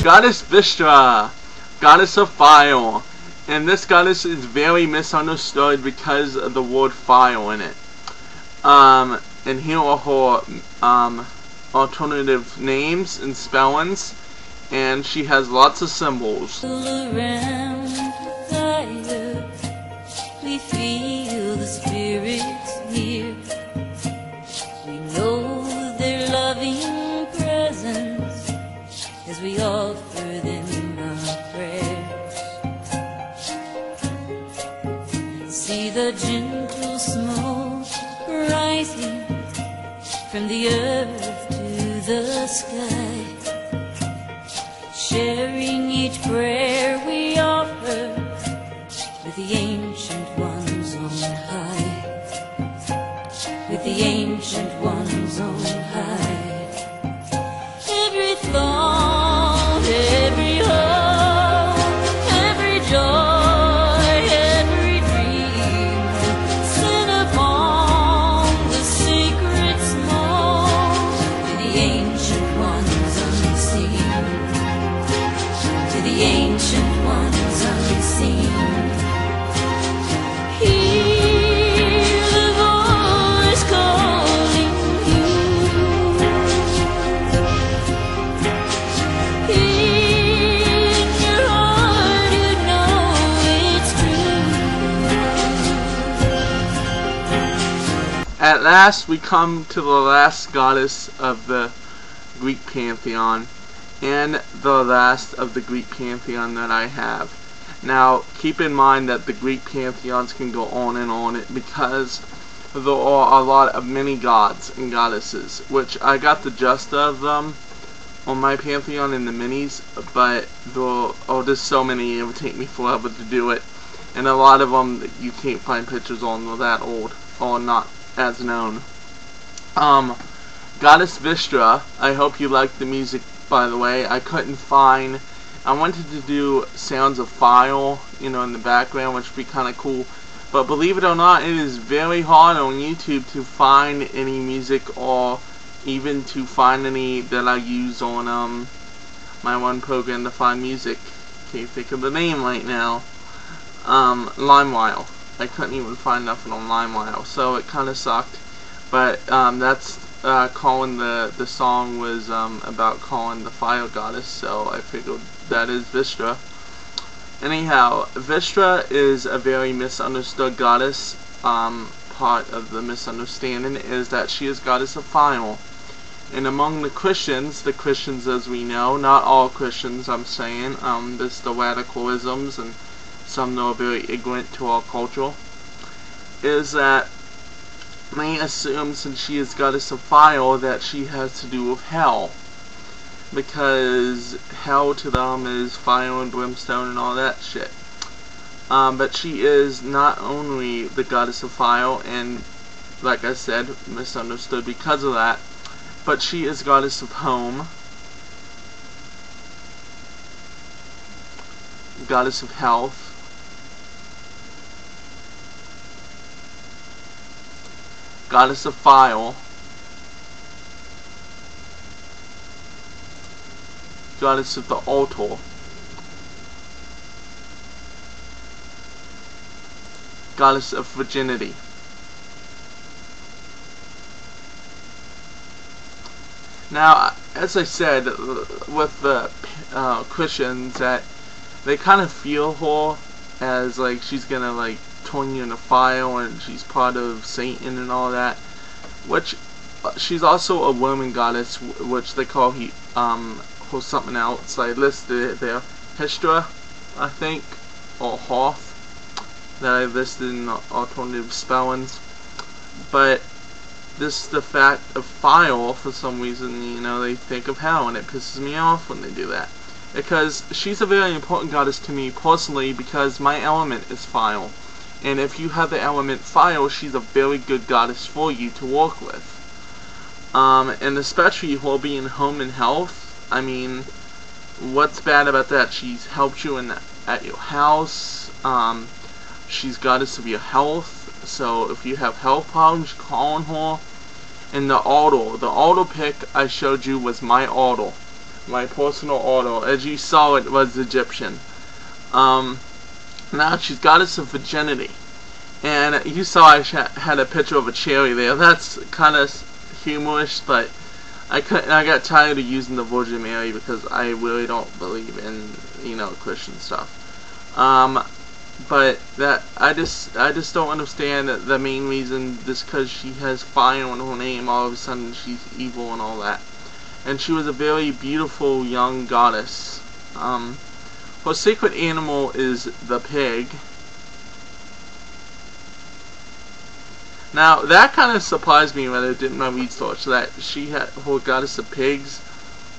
Goddess Vesta, goddess of fire, and this goddess is very misunderstood because of the word fire in it. And here are her alternative names and spellings, and she has lots of symbols. Around the fire, we feel the spirits near. We know their loving presence as we offer them our prayers. See the gentle smoke rising from the earth to the sky, sharing each prayer we offer with the ancient ones on high, with the ancient ones on high. Every thought, every hope, every joy, every dream, sent upon the sacred smoke to the ancient ones unseen, to the ancient ones unseen. Hear the voice calling you. In your heart you know it's true. At last we come to the last goddess of the Greek pantheon, and the last of the Greek pantheon that I have. Now keep in mind that the Greek pantheons can go on and on because there are a lot of many gods and goddesses, which I got the gist of them on my pantheon in the minis, but there are just so many it would take me forever to do it, and a lot of them you can't find pictures on, they're that old or not as known. Goddess Vesta, I hope you liked the music, by the way. I couldn't find, I wanted to do sounds of fire, you know, in the background, which would be kind of cool, but believe it or not, it is very hard on YouTube to find any music, or even to find any that I use on my one program to find music. Can't think of the name right now. LimeWire. I couldn't even find nothing on LimeWire, so it kind of sucked. But that's calling the song was about calling the fire goddess, so I figured that is Vesta. Anyhow, Vesta is a very misunderstood goddess. Part of the misunderstanding is that she is goddess of fire. And among the Christians as we know, not all Christians I'm saying, there's the radicalisms and some that are very ignorant to our culture, is that they assume since she is goddess of fire that she has to do with hell, because hell to them is fire and brimstone and all that shit. But she is not only the goddess of fire, and like I said, misunderstood because of that, but she is goddess of home, goddess of health, goddess of fire, goddess of the altar, goddess of virginity. Now, as I said, with the Christians, that they kind of feel her as like she's gonna like turn you into fire, and she's part of Satan and all that, which she's also a woman goddess, which they call or something else. I listed it there, Hestia, I think, or Hoth, that I listed in the alternative spellings. But this the fact of fire, for some reason, you know, they think of hell, and it pisses me off when they do that, because she's a very important goddess to me personally, because my element is fire. And if you have the element fire, she's a very good goddess for you to work with. and especially her being home and health. I mean, what's bad about that? She's helped you at your house. She's goddess of your health. So if you have health problems, call on her. And the auto pick I showed you was my auto, my personal auto. As you saw, it was Egyptian. Now she's goddess of virginity, and you saw I had a picture of a cherry there. That's kind of humorous, but I got tired of using the Virgin Mary because I really don't believe in, you know, Christian stuff. But that I just don't understand the main reason, just because she has fire on her name, all of a sudden she's evil and all that. And she was a very beautiful young goddess. Her sacred animal is the pig. Now that kind of surprised me when I did my research, that she had her goddess of pigs.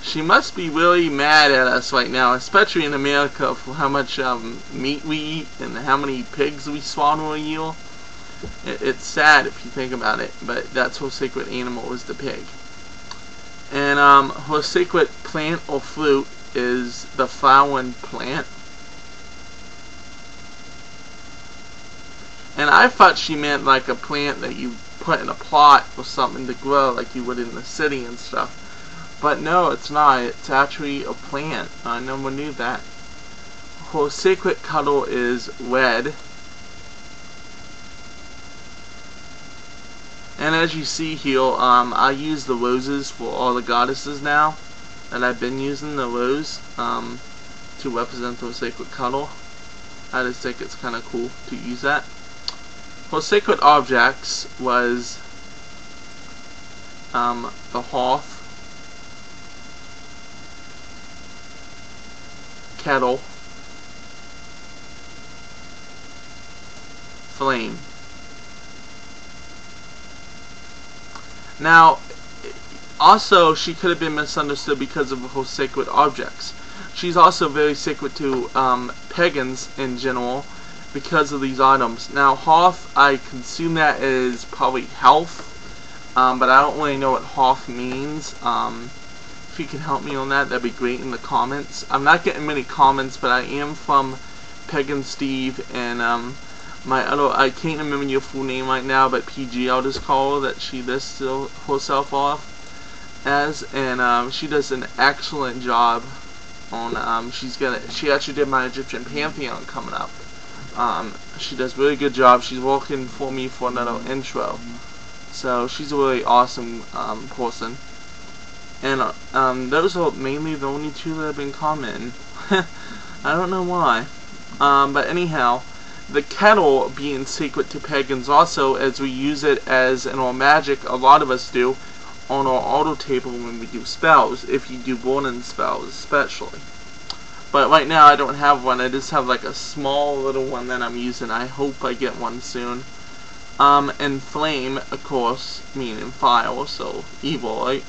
She must be really mad at us right now, especially in America, for how much meat we eat and how many pigs we swallow a year. It's sad if you think about it, but that's her sacred animal, is the pig. And her sacred plant or fruit is the flowering plant. And I thought she meant like a plant that you put in a plot or something to grow, like you would in the city and stuff. But no, it's not. It's actually a plant. I never knew that. Her sacred color is red. And as you see here, I use the roses for all the goddesses now. And I've been using the rose to represent the sacred color. I just think it's kind of cool to use that. Her sacred objects was the hearth, kettle, flame. Now, also, she could have been misunderstood because of her sacred objects. She's also very sacred to pagans in general because of these items. Now, hearth, I consume that as probably health, but I don't really know what hearth means. If you can help me on that, that'd be great in the comments. I'm not getting many comments, but I am from Pagan Steve, and my other, I can't remember your full name right now, but PG I'll just call her, that she lists herself off as, and she does an excellent job on, she actually did my Egyptian Pantheon coming up. She does a really good job. She's working for me for another intro. So she's a really awesome person. And those are mainly the only two that have been commenting. I don't know why. But anyhow, the kettle being sacred to pagans also, as we use it as in our magic, a lot of us do, on our auto table when we do spells, if you do burning spells especially. But right now I don't have one. I just have like a small little one that I'm using. I hope I get one soon. And flame, of course, meaning fire, so evil, right?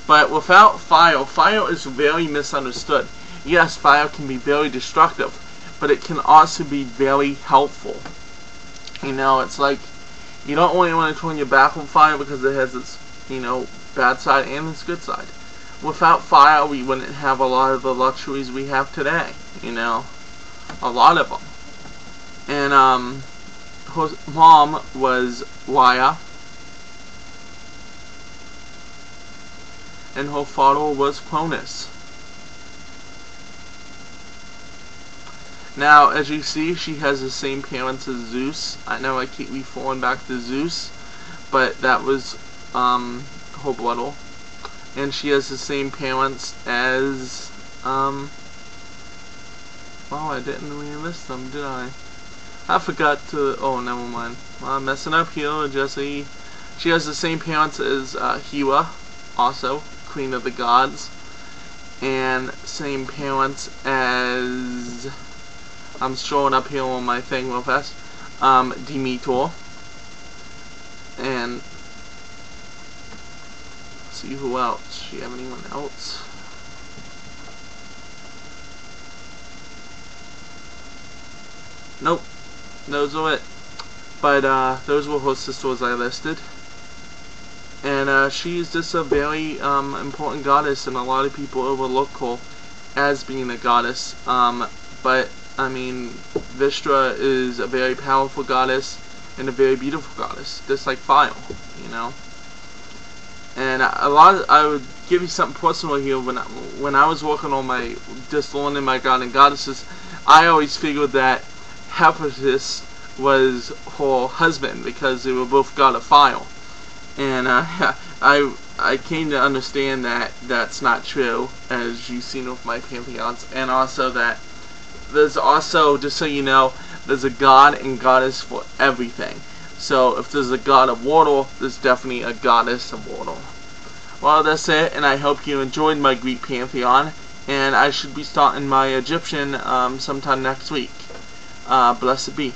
But without fire, fire is very misunderstood. Yes, fire can be very destructive, but it can also be very helpful. You know, it's like, you don't really want to turn your back on fire because it has its, you know, bad side and its good side. Without fire, we wouldn't have a lot of the luxuries we have today, you know, a lot of them. And her mom was Raya, and her father was Cronus. Now, as you see, she has the same parents as Zeus. I know I keep referring back to Zeus, but that was her brother. And she has the same parents as, well, I didn't really list them, did I? I forgot to, oh, never mind. I'm messing up here, Jesse. She has the same parents as Hera, also, Queen of the Gods. And same parents as, I'm showing up here on my thing real fast, Demeter. And see who else. Do you have anyone else? Nope. Those are it. But those were her sisters I listed. And she's just a very important goddess, and a lot of people overlook her as being a goddess. But I mean, Vesta is a very powerful goddess and a very beautiful goddess, just like fire, you know. And I would give you something personal here. When I was working on just learning my god and goddesses, I always figured that Hephaestus was her husband because they were both god of fire. And I came to understand that that's not true, as you've seen with my pantheons, and also that there's also, just so you know, there's a god and goddess for everything. So if there's a god of water, there's definitely a goddess of water. Well, that's it, and I hope you enjoyed my Greek pantheon, and I should be starting my Egyptian sometime next week. Blessed be.